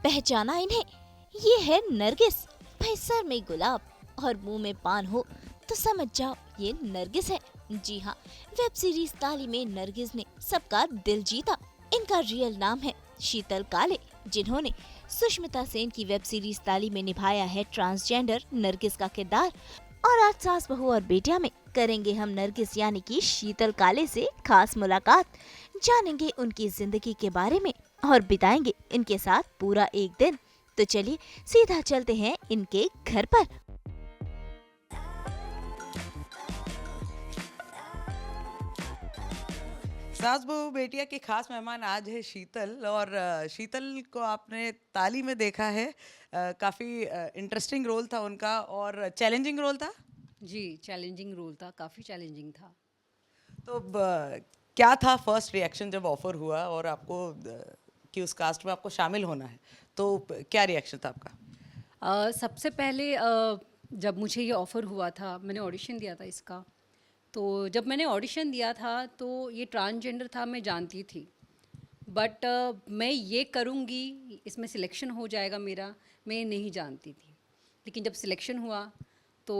पहचाना इन्हें? ये है नरगिस। भाई सर में गुलाब और मुंह में पान हो तो समझ जाओ ये नरगिस है। जी हाँ, वेब सीरीज ताली में नरगिस ने सबका दिल जीता। इनका रियल नाम है शीतल काले, जिन्होंने सुष्मिता सेन की वेब सीरीज ताली में निभाया है ट्रांसजेंडर नरगिस का किरदार। और आज सास बहू और बेटिया में करेंगे हम नरगिस यानी कि शीतल काले से खास मुलाकात, जानेंगे उनकी जिंदगी के बारे में और बिताएंगे इनके साथ पूरा एक दिन। तो चलिए सीधा चलते हैं इनके घर पर। सास बहू बेटिया के खास मेहमान आज है शीतल। और शीतल को आपने ताली में देखा है। काफ़ी इंटरेस्टिंग रोल था उनका और चैलेंजिंग रोल था। जी, चैलेंजिंग रोल था, काफ़ी चैलेंजिंग था। तो क्या था फर्स्ट रिएक्शन जब ऑफर हुआ और आपको कि उस कास्ट में आपको शामिल होना है, तो क्या रिएक्शन था आपका? सबसे पहले जब मुझे ये ऑफ़र हुआ था, मैंने ऑडिशन दिया था इसका। तो जब मैंने ऑडिशन दिया था तो ये ट्रांसजेंडर था, मैं जानती थी। बट मैं ये करूँगी, इसमें सिलेक्शन हो जाएगा मेरा, मैं नहीं जानती थी। लेकिन जब सिलेक्शन हुआ तो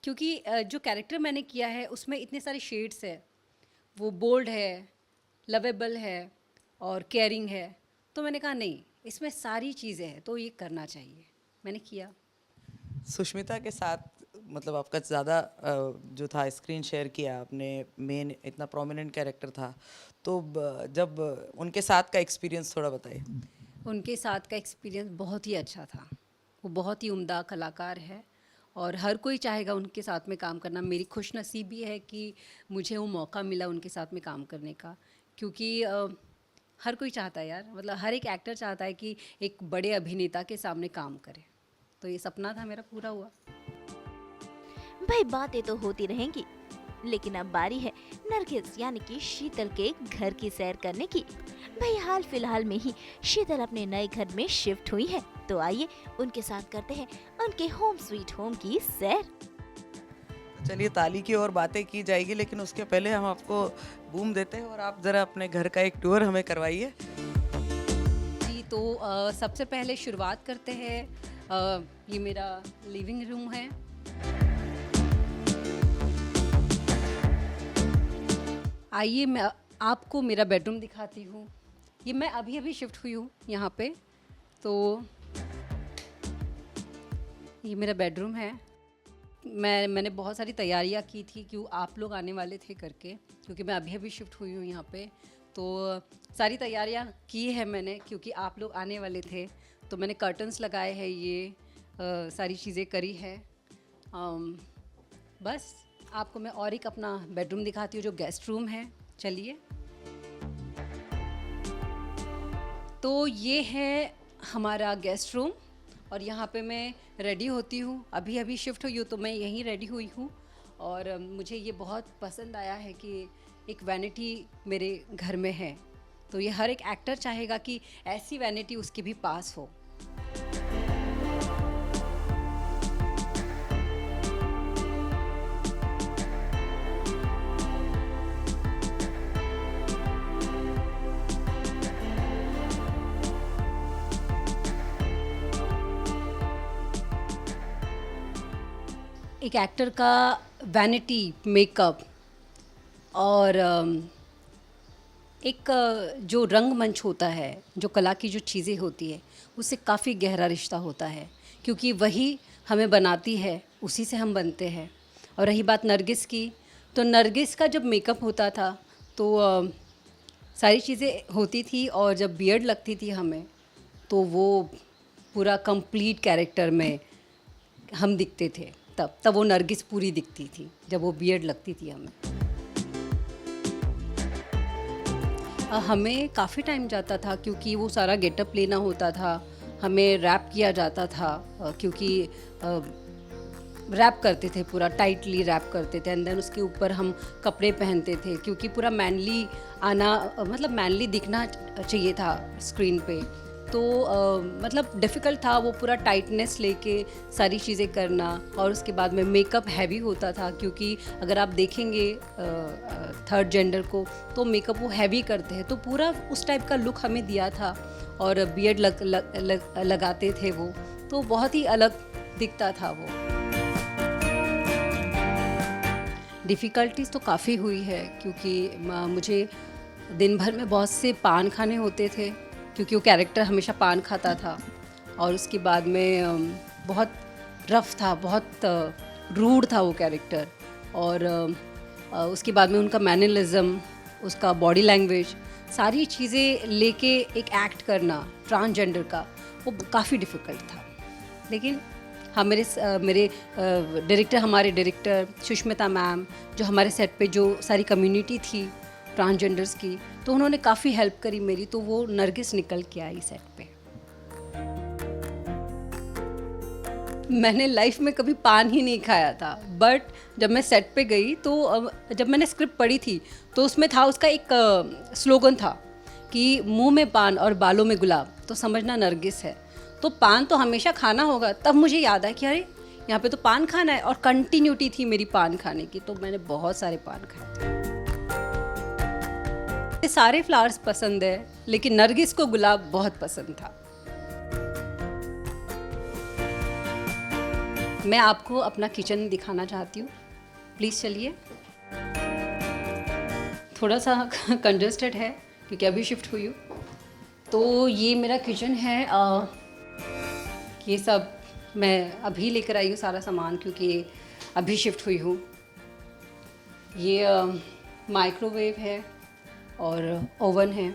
क्योंकि जो कैरेक्टर मैंने किया है उसमें इतने सारे शेड्स है, वो बोल्ड है, लवेबल है और केयरिंग है। तो मैंने कहा नहीं, इसमें सारी चीज़ें हैं तो ये करना चाहिए, मैंने किया। सुष्मिता के साथ मतलब आपका ज़्यादा जो था स्क्रीन शेयर किया आपने, मेन इतना प्रोमिनेंट कैरेक्टर था, तो जब उनके साथ का एक्सपीरियंस थोड़ा बताइए। उनके साथ का एक्सपीरियंस बहुत ही अच्छा था। वो बहुत ही उम्दा कलाकार है और हर कोई चाहेगा उनके साथ में काम करना। मेरी खुशनसीबी है कि मुझे वो मौका मिला उनके साथ में काम करने का, क्योंकि हर कोई चाहता है यार, मतलब हर एक एक्टर चाहता है कि एक बड़े अभिनेता के सामने काम करे। तो ये सपना था मेरा, पूरा हुआ। भाई बातें तो होती रहेंगी, लेकिन अब बारी है नरगिस यानी कि शीतल के घर की सैर करने की। भाई हाल फिलहाल में ही शीतल अपने नए घर में शिफ्ट हुई है, तो आइए उनके साथ करते हैं उनके होम स्वीट होम की सैर। चलिए ताली की और बातें की जाएगी, लेकिन उसके पहले हम आपको बूम देते हैं और आप ज़रा अपने घर का एक टूर हमें करवाइए। जी, तो सबसे पहले शुरुआत करते हैं। ये मेरा लिविंग रूम है। आइए मैं आपको मेरा बेडरूम दिखाती हूँ। ये मैं अभी अभी शिफ्ट हुई हूँ यहाँ पे। तो ये मेरा बेडरूम है। मैंने बहुत सारी तैयारियाँ की थी क्यों आप लोग आने वाले थे करके, क्योंकि मैं अभी अभी शिफ्ट हुई हूँ यहाँ पे। तो सारी तैयारियाँ की है मैंने क्योंकि आप लोग आने वाले थे। तो मैंने कर्टन्स लगाए हैं, ये सारी चीज़ें करी है। बस आपको मैं और एक अपना बेडरूम दिखाती हूँ जो गेस्ट रूम है। चलिए, तो ये है हमारा गेस्ट रूम और यहाँ पे मैं रेडी होती हूँ। अभी अभी शिफ्ट हुई हूँ तो मैं यहीं रेडी हुई हूँ। और मुझे ये बहुत पसंद आया है कि एक वैनिटी मेरे घर में है। तो ये हर एक एक्टर चाहेगा कि ऐसी वैनिटी उसके भी पास हो। एक एक्टर का वैनिटी, मेकअप और एक जो रंगमंच होता है, जो कला की जो चीज़ें होती है, उससे काफ़ी गहरा रिश्ता होता है, क्योंकि वही हमें बनाती है, उसी से हम बनते हैं। और रही बात नरगिस की, तो नरगिस का जब मेकअप होता था तो सारी चीज़ें होती थी और जब बियर्ड लगती थी हमें तो वो पूरा कंप्लीट कैरेक्टर में हम दिखते थे। तब वो नरगिस पूरी दिखती थी जब वो बियर्ड लगती थी हमें। हमें काफ़ी टाइम जाता था क्योंकि वो सारा गेटअप लेना होता था, हमें रैप किया जाता था क्योंकि रैप करते थे, पूरा टाइटली रैप करते थे। एंड देन उसके ऊपर हम कपड़े पहनते थे क्योंकि पूरा मैनली आना, मतलब मैनली दिखना चाहिए था स्क्रीन पे। तो मतलब डिफ़िकल्ट था वो पूरा टाइटनेस लेके सारी चीज़ें करना, और उसके बाद में मेकअप हैवी होता था, क्योंकि अगर आप देखेंगे थर्ड जेंडर को तो मेकअप वो हैवी करते हैं, तो पूरा उस टाइप का लुक हमें दिया था, और बियर्ड लगाते थे वो, तो बहुत ही अलग दिखता था वो। डिफ़िकल्टीज़ तो काफ़ी हुई है, क्योंकि मुझे दिन भर में बहुत से पान खाने होते थे, क्योंकि वो कैरेक्टर हमेशा पान खाता था, और उसके बाद में बहुत रफ था, बहुत रूड था वो कैरेक्टर, और उसके बाद में उनका मैनरिज्म, उसका बॉडी लैंग्वेज, सारी चीज़ें लेके एक एक्ट करना ट्रांसजेंडर का, वो काफ़ी डिफ़िकल्ट था। लेकिन हाँ, मेरे डायरेक्टर, हमारे डायरेक्टर सुष्मिता मैम, जो हमारे सेट पे जो सारी कम्युनिटी थी ट्रांसजेंडर्स की, तो उन्होंने काफ़ी हेल्प करी मेरी, तो वो नरगिस निकल के आई सेट पे। मैंने लाइफ में कभी पान ही नहीं खाया था, बट जब मैं सेट पे गई तो जब मैंने स्क्रिप्ट पढ़ी थी तो उसमें था, उसका एक स्लोगन था कि मुंह में पान और बालों में गुलाब तो समझना नरगिस है। तो पान तो हमेशा खाना होगा। तब मुझे याद आया कि अरे यहाँ पे तो पान खाना है, और कंटिन्यूटी थी मेरी पान खाने की, तो मैंने बहुत सारे पान खाए। सारे फ्लावर्स पसंद है, लेकिन नरगिस को गुलाब बहुत पसंद था। मैं आपको अपना किचन दिखाना चाहती हूँ, प्लीज़ चलिए। थोड़ा सा कंजस्टेड है क्योंकि अभी शिफ्ट हुई हूँ। तो ये मेरा किचन है, ये सब मैं अभी लेकर आई हूँ सारा सामान, क्योंकि अभी शिफ्ट हुई हूँ। ये माइक्रोवेव है और ओवन है।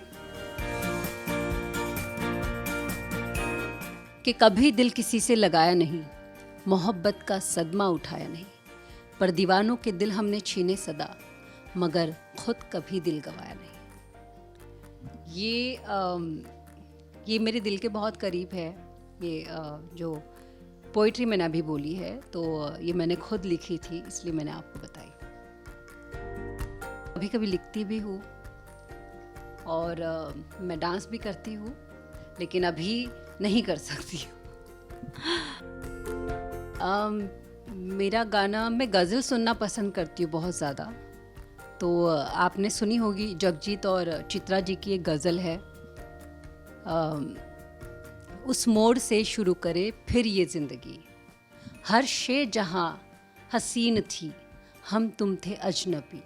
कि कभी दिल किसी से लगाया नहीं, मोहब्बत का सदमा उठाया नहीं, पर दीवानों के दिल हमने छीने सदा, मगर खुद कभी दिल गवाया नहीं। ये मेरे दिल के बहुत करीब है। ये जो पोइट्री मैंने अभी बोली है, तो ये मैंने खुद लिखी थी, इसलिए मैंने आपको बताई। कभी कभी लिखती भी हूँ, और मैं डांस भी करती हूँ, लेकिन अभी नहीं कर सकती हूँ। मेरा गाना, मैं गज़ल सुनना पसंद करती हूँ बहुत ज़्यादा। तो आपने सुनी होगी, जगजीत और चित्रा जी की एक गज़ल है, उस मोड़ से शुरू करे फिर ये ज़िंदगी, हर शे जहाँ हसीन थी, हम तुम थे अजनबी,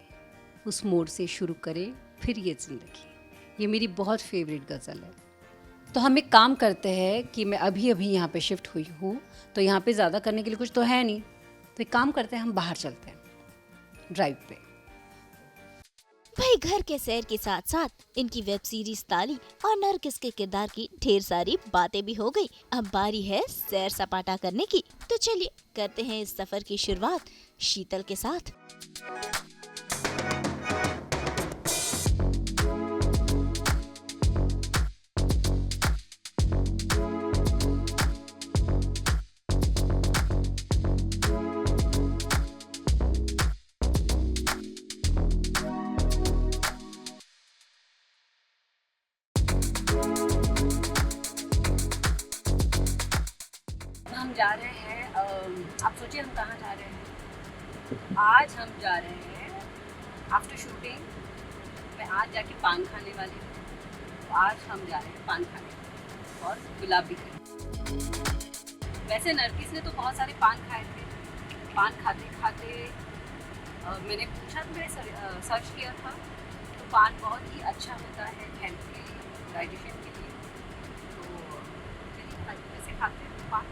उस मोड़ से शुरू करे फिर ये ज़िंदगी। ये मेरी बहुत फेवरेट गज़ल है। तो हम एक काम करते हैं कि मैं अभी यहाँ पे शिफ्ट हुई हूँ, तो यहाँ पे ज़्यादा करने के लिए कुछ तो है नहीं, तो एक काम करते हैं, हम बाहर चलते हैं ड्राइव पे। भाई घर के सैर के साथ साथ इनकी वेब सीरीज ताली और नरगिस के किरदार की ढेर सारी बातें भी हो गई। अब बारी है सैर सपाटा करने की, तो चलिए करते हैं इस सफर की शुरुआत शीतल के साथ। हम जा रहे हैं, आप सोचिए हम कहाँ जा रहे हैं। आज हम जा रहे हैं आफ्टर शूटिंग, मैं आज जाके पान खाने वाली हूँ। तो आज हम जा रहे हैं पान खाने और गुलाब भी खाने। वैसे नरगिस ने तो बहुत सारे पान खाए थे। पान खाते खाते मैंने पूछा, तो मैंने सर्च किया था, तो पान बहुत ही अच्छा होता है हेल्थ के लिए, डाइजेशन के लिए। तो चलिए आज कैसे खाते हैं पान।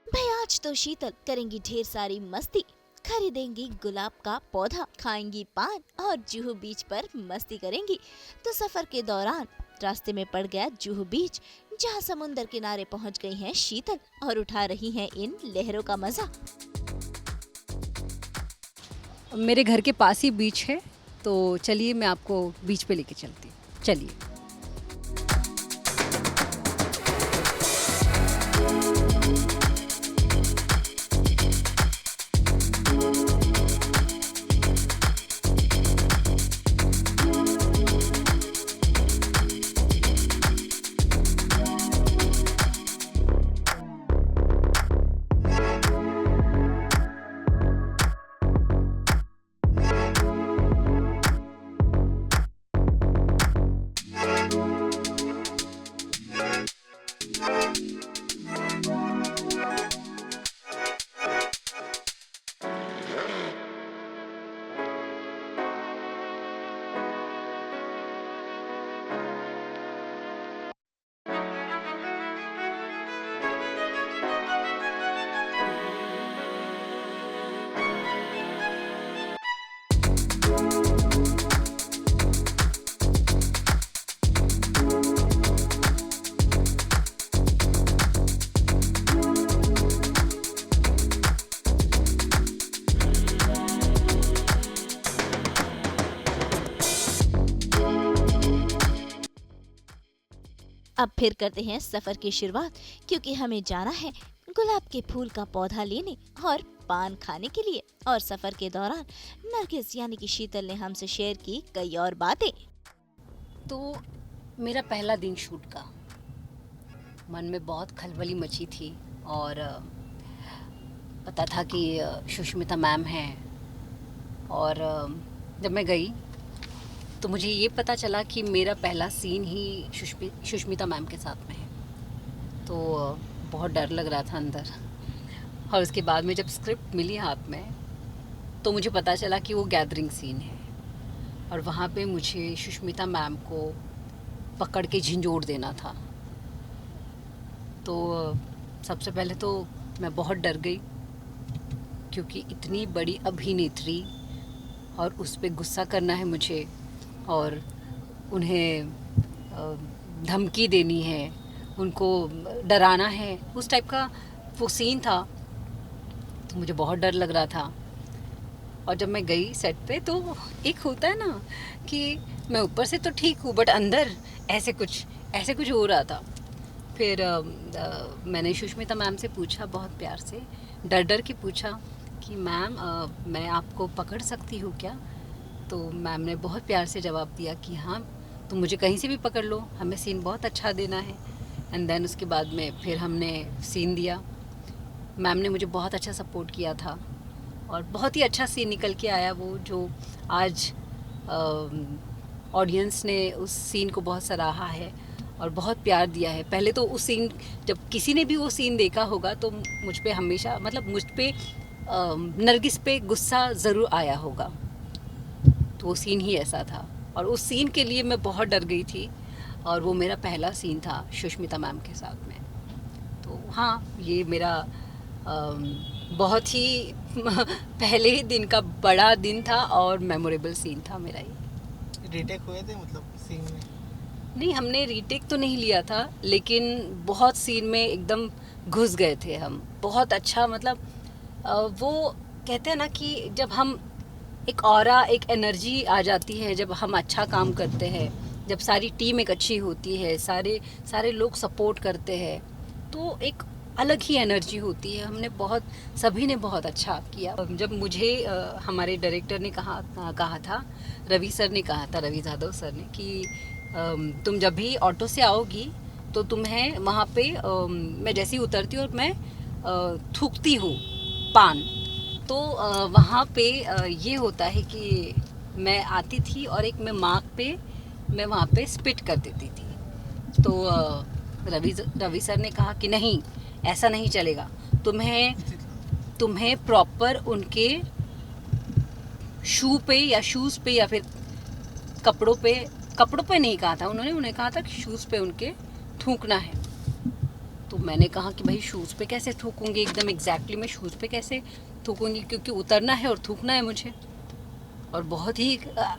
भाई आज तो शीतल करेंगी ढेर सारी मस्ती, खरीदेंगी गुलाब का पौधा, खाएंगी पान और जुहू बीच पर मस्ती करेंगी। तो सफर के दौरान रास्ते में पड़ गया जुहू बीच, जहां समुंदर किनारे पहुंच गई हैं शीतल और उठा रही हैं इन लहरों का मजा। मेरे घर के पास ही बीच है, तो चलिए मैं आपको बीच पे लेके चलती हूँ, चलिए। अब फिर करते हैं सफर की शुरुआत, क्योंकि हमें जाना है गुलाब के फूल का पौधा लेने और पान खाने के लिए। और सफर के दौरान नरगिस यानी कि शीतल ने हमसे शेयर की कई और बातें। तो मेरा पहला दिन शूट का, मन में बहुत खलबली मची थी और पता था कि सुष्मिता मैम हैं। और जब मैं गई तो मुझे ये पता चला कि मेरा पहला सीन ही सुष्मिता मैम के साथ में है। तो बहुत डर लग रहा था अंदर। और उसके बाद में जब स्क्रिप्ट मिली हाथ में तो मुझे पता चला कि वो गैदरिंग सीन है और वहाँ पे मुझे सुष्मिता मैम को पकड़ के झिंझोड़ देना था। तो सबसे पहले तो मैं बहुत डर गई, क्योंकि इतनी बड़ी अभिनेत्री और उस पर गुस्सा करना है मुझे और उन्हें धमकी देनी है, उनको डराना है, उस टाइप का वो सीन था। तो मुझे बहुत डर लग रहा था। और जब मैं गई सेट पे तो एक होता है ना कि मैं ऊपर से तो ठीक हूँ बट अंदर ऐसे कुछ हो रहा था। फिर मैंने सुष्मिता मैम से पूछा, बहुत प्यार से डर डर के पूछा कि मैम मैं आपको पकड़ सकती हूँ क्या? तो मैम ने बहुत प्यार से जवाब दिया कि हाँ, तुम मुझे कहीं से भी पकड़ लो, हमें सीन बहुत अच्छा देना है। एंड देन उसके बाद में फिर हमने सीन दिया। मैम ने मुझे बहुत अच्छा सपोर्ट किया था और बहुत ही अच्छा सीन निकल के आया वो, जो आज ऑडियंस ने उस सीन को बहुत सराहा है और बहुत प्यार दिया है। पहले तो उस सीन, जब किसी ने भी वो सीन देखा होगा तो मुझ पे हमेशा, मतलब मुझ पे नरगिस पे गुस्सा ज़रूर आया होगा। तो वो सीन ही ऐसा था और उस सीन के लिए मैं बहुत डर गई थी और वो मेरा पहला सीन था सुष्मिता मैम के साथ में। तो हाँ, ये मेरा बहुत ही पहले ही दिन का बड़ा दिन था और मेमोरेबल सीन था मेरा ये। रीटेक हुए थे मतलब सीन में? नहीं, हमने रीटेक तो नहीं लिया था, लेकिन बहुत सीन में एकदम घुस गए थे हम। बहुत अच्छा, मतलब वो कहते हैं ना कि जब हम एक ऑरा, एक एनर्जी आ जाती है जब हम अच्छा काम करते हैं, जब सारी टीम एक अच्छी होती है, सारे लोग सपोर्ट करते हैं, तो एक अलग ही एनर्जी होती है। सभी ने बहुत अच्छा किया। जब मुझे हमारे डायरेक्टर ने कहा था, रवि सर ने कहा था, रवि जाधव सर ने, कि तुम जब भी ऑटो से आओगी तो तुम्हें वहाँ पे मैं जैसे ही उतरती हूँ और मैं थूकती हूँ पान, तो वहाँ पे ये होता है कि मैं आती थी और एक मैं वहाँ पे स्पिट कर देती थी। तो रवि सर ने कहा कि नहीं, ऐसा नहीं चलेगा, तुम्हें प्रॉपर उनके शूज़ पे या फिर कपड़ों पे नहीं कहा था उन्हें कहा था कि शूज़ पे उनके थूकना है। तो मैंने कहा कि भाई शूज़ पे कैसे थूकूंगी, एकदम एग्जैक्टली मैं शूज़ पे कैसे थूकूंगी, क्योंकि उतरना है और थूकना है मुझे। और बहुत ही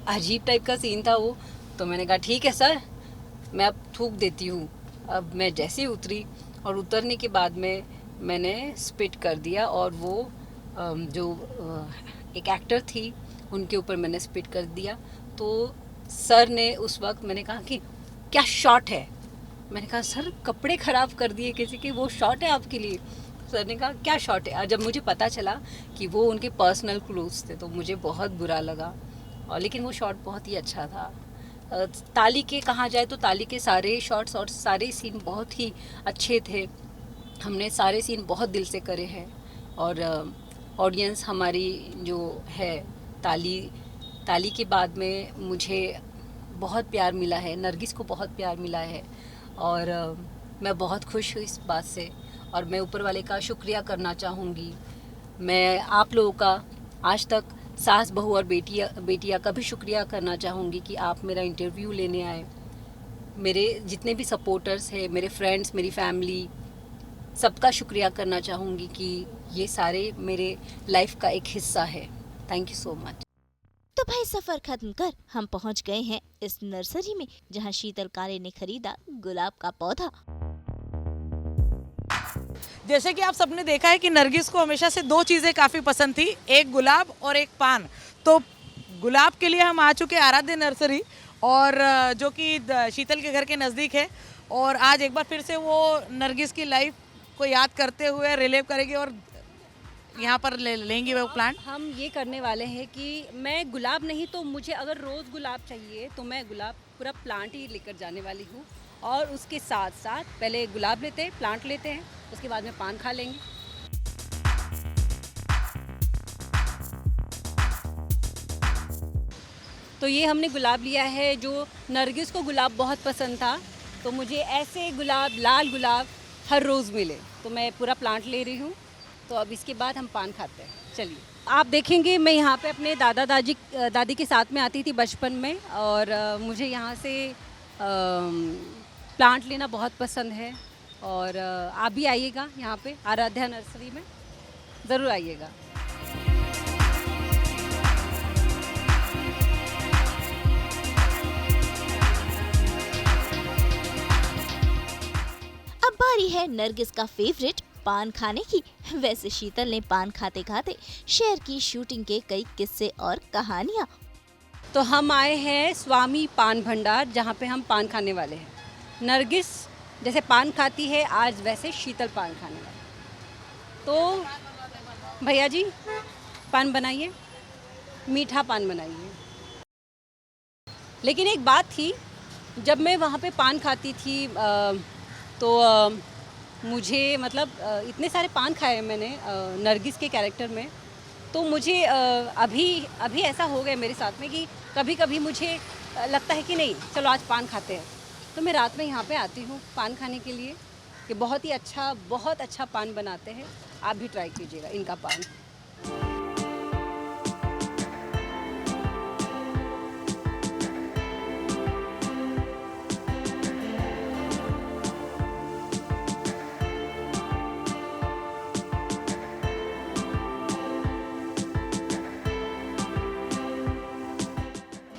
अजीब टाइप का सीन था वो। तो मैंने कहा ठीक है सर, मैं अब थूक देती हूँ। अब मैं जैसे ही उतरी और उतरने के बाद में मैंने स्पिट कर दिया और वो जो एक एक्टर थी उनके ऊपर मैंने स्पिट कर दिया। तो सर ने उस वक्त, मैंने कहा कि क्या शॉट है, मैंने कहा सर कपड़े ख़राब कर दिए किसी के, वो शॉट है आपके लिए। सर ने कहा क्या शॉट है। और जब मुझे पता चला कि वो उनके पर्सनल क्लोथ्स थे तो मुझे बहुत बुरा लगा, और लेकिन वो शॉट बहुत ही अच्छा था। ताली के कहा जाए तो ताली के सारे शॉट्स और सारे सीन बहुत ही अच्छे थे। हमने सारे सीन बहुत दिल से करे हैं, और ऑडियंस हमारी जो है, ताली के बाद में मुझे बहुत प्यार मिला है, नरगिस को बहुत प्यार मिला है, और मैं बहुत खुश हूँ इस बात से। और मैं ऊपर वाले का शुक्रिया करना चाहूँगी। मैं आप लोगों का आज तक सास बहू और बेटिया का भी शुक्रिया करना चाहूँगी कि आप मेरा इंटरव्यू लेने आए। मेरे जितने भी सपोर्टर्स हैं, मेरे फ्रेंड्स, मेरी फैमिली, सबका शुक्रिया करना चाहूँगी कि ये सारे मेरे लाइफ का एक हिस्सा है। Thank you so much. तो भाई सफर खत्म कर हम पहुंच गए हैं इस नर्सरी में जहां शीतल काले ने खरीदा गुलाब का पौधा। जैसे कि आप सबने देखा है कि नरगिस को हमेशा से दो चीज़ें काफ़ी पसंद थी, एक गुलाब और एक पान। तो गुलाब के लिए हम आ चुके आराध्य नर्सरी, और जो कि शीतल के घर के नज़दीक है, और आज एक बार फिर से वो नरगिस की लाइफ को याद करते हुए रिलेव करेगी और यहाँ पर लेंगी वो प्लांट। हम ये करने वाले हैं कि मैं गुलाब नहीं तो मुझे अगर रोज़ गुलाब चाहिए तो मैं गुलाब पूरा प्लांट ही लेकर जाने वाली हूँ, और उसके साथ साथ पहले गुलाब लेते हैं, प्लांट लेते हैं, उसके बाद में पान खा लेंगे। तो ये हमने गुलाब लिया है, जो नरगिस को गुलाब बहुत पसंद था, तो मुझे ऐसे गुलाब, लाल गुलाब हर रोज़ मिले, तो मैं पूरा प्लांट ले रही हूँ। तो अब इसके बाद हम पान खाते हैं। चलिए, आप देखेंगे मैं यहाँ पे अपने दादी के साथ में आती थी बचपन में, और मुझे यहाँ से प्लांट लेना बहुत पसंद है, और आप भी आइएगा यहाँ पे आराध्या नर्सरी में, ज़रूर आइएगा। अब बारी है नरगिस का फेवरेट पान खाने की। वैसे शीतल ने पान खाते खाते शेयर की शूटिंग के कई किस्से और कहानियाँ। तो हम आए हैं स्वामी पान भंडार, जहाँ पे हम पान खाने वाले हैं। नरगिस जैसे पान खाती है, आज वैसे शीतल पान खाने वाली। तो भैया जी पान बनाइए, मीठा पान बनाइए। लेकिन एक बात थी, जब मैं वहाँ पे पान खाती थी तो मुझे मतलब इतने सारे पान खाए मैंने नरगिस के कैरेक्टर में, तो मुझे अभी ऐसा हो गया मेरे साथ में कि कभी कभी मुझे लगता है कि नहीं चलो आज पान खाते हैं, तो मैं रात में यहाँ पे आती हूँ पान खाने के लिए, कि बहुत अच्छा पान बनाते हैं। आप भी ट्राई कीजिएगा इनका पान।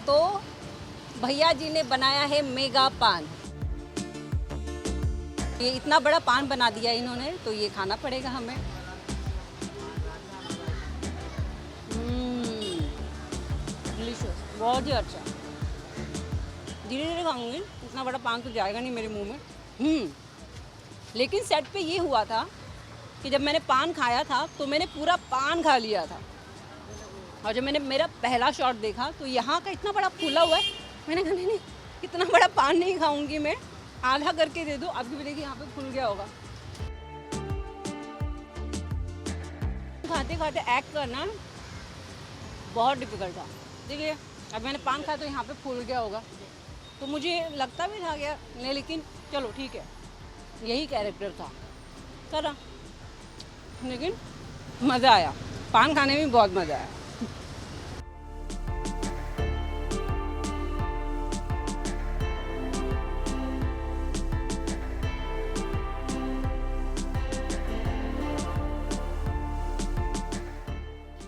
तो भैया जी ने बनाया है मेगा पान। ये इतना बड़ा पान बना दिया इन्होंने, तो ये खाना पड़ेगा हमें। डिलीशियस, बहुत ही अच्छा। धीरे धीरे खाऊंगी, इतना बड़ा पान तो जाएगा नहीं मेरे मुंह में। लेकिन सेट पे ये हुआ था कि जब मैंने पान खाया था तो मैंने पूरा पान खा लिया था, और जब मैंने मेरा पहला शॉट देखा तो यहाँ का इतना बड़ा फूला हुआ है, मैंने कहा नहीं इतना बड़ा पान नहीं खाऊंगी मैं, आधा करके दे दो। अभी भी देखिए यहाँ पे फूल गया होगा। खाते खाते एक्ट करना बहुत डिफिकल्ट था। देखिए अब मैंने पान खाया तो यहाँ पे फूल गया होगा, तो मुझे लगता भी था गया नहीं, लेकिन चलो ठीक है, यही कैरेक्टर था करा। लेकिन मज़ा आया, पान खाने में बहुत मज़ा आया।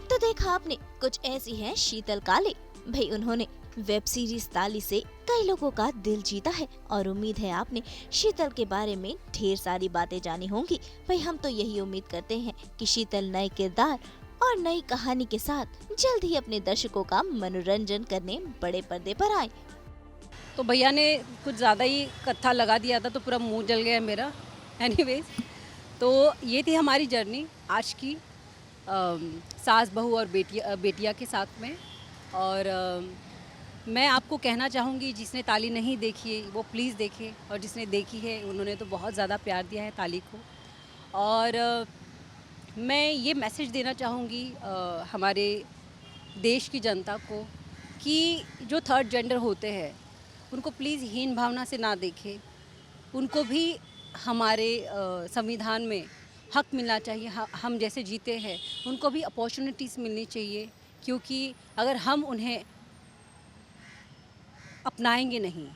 तो देखा आपने, कुछ ऐसी है शीतल काले। भाई उन्होंने वेब सीरीज ताली से कई लोगों का दिल जीता है, और उम्मीद है आपने शीतल के बारे में ढेर सारी बातें जानी होंगी। भाई हम तो यही उम्मीद करते हैं कि शीतल नए किरदार और नई कहानी के साथ जल्द ही अपने दर्शकों का मनोरंजन करने बड़े पर्दे पर आए। तो भैया ने कुछ ज़्यादा ही कत्था लगा दिया था तो पूरा मुंह जल गया मेरा। एनीवेज, तो ये थी हमारी जर्नी आज की सास बहू और बेटिया के साथ में। और मैं आपको कहना चाहूँगी जिसने ताली नहीं देखी है वो प्लीज़ देखे, और जिसने देखी है उन्होंने तो बहुत ज़्यादा प्यार दिया है ताली को। और मैं ये मैसेज देना चाहूँगी हमारे देश की जनता को कि जो थर्ड जेंडर होते हैं उनको प्लीज़ हीन भावना से ना देखें। उनको भी हमारे संविधान में हक मिलना चाहिए। हम जैसे जीते हैं उनको भी अपॉर्चुनिटीज़ मिलनी चाहिए, क्योंकि अगर हम उन्हें अपनाएंगे नहीं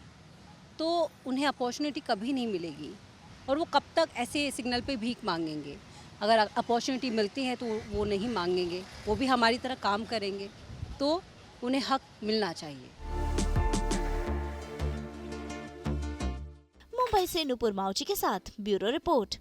तो उन्हें अपॉर्चुनिटी कभी नहीं मिलेगी, और वो कब तक ऐसे सिग्नल पे भीख मांगेंगे। अगर अपॉर्चुनिटी मिलती है तो वो नहीं मांगेंगे, वो भी हमारी तरह काम करेंगे, तो उन्हें हक मिलना चाहिए। मुंबई से नुपुर माउची के साथ ब्यूरो रिपोर्ट।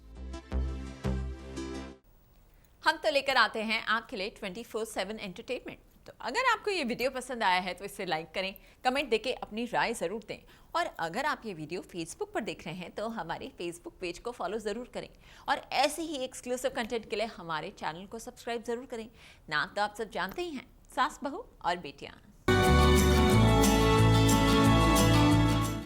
हम तो लेकर आते हैं आपके लिए 24/7 एंटरटेनमेंट। तो अगर आपको ये वीडियो पसंद आया है तो इसे लाइक करें, कमेंट देके अपनी राय ज़रूर दें। और अगर आप ये वीडियो फेसबुक पर देख रहे हैं तो हमारे फेसबुक पेज को फॉलो ज़रूर करें, और ऐसे ही एक्सक्लूसिव कंटेंट के लिए हमारे चैनल को सब्सक्राइब ज़रूर करें। नाम तो आप सब जानते ही हैं, सास बहू और बेटियाँ।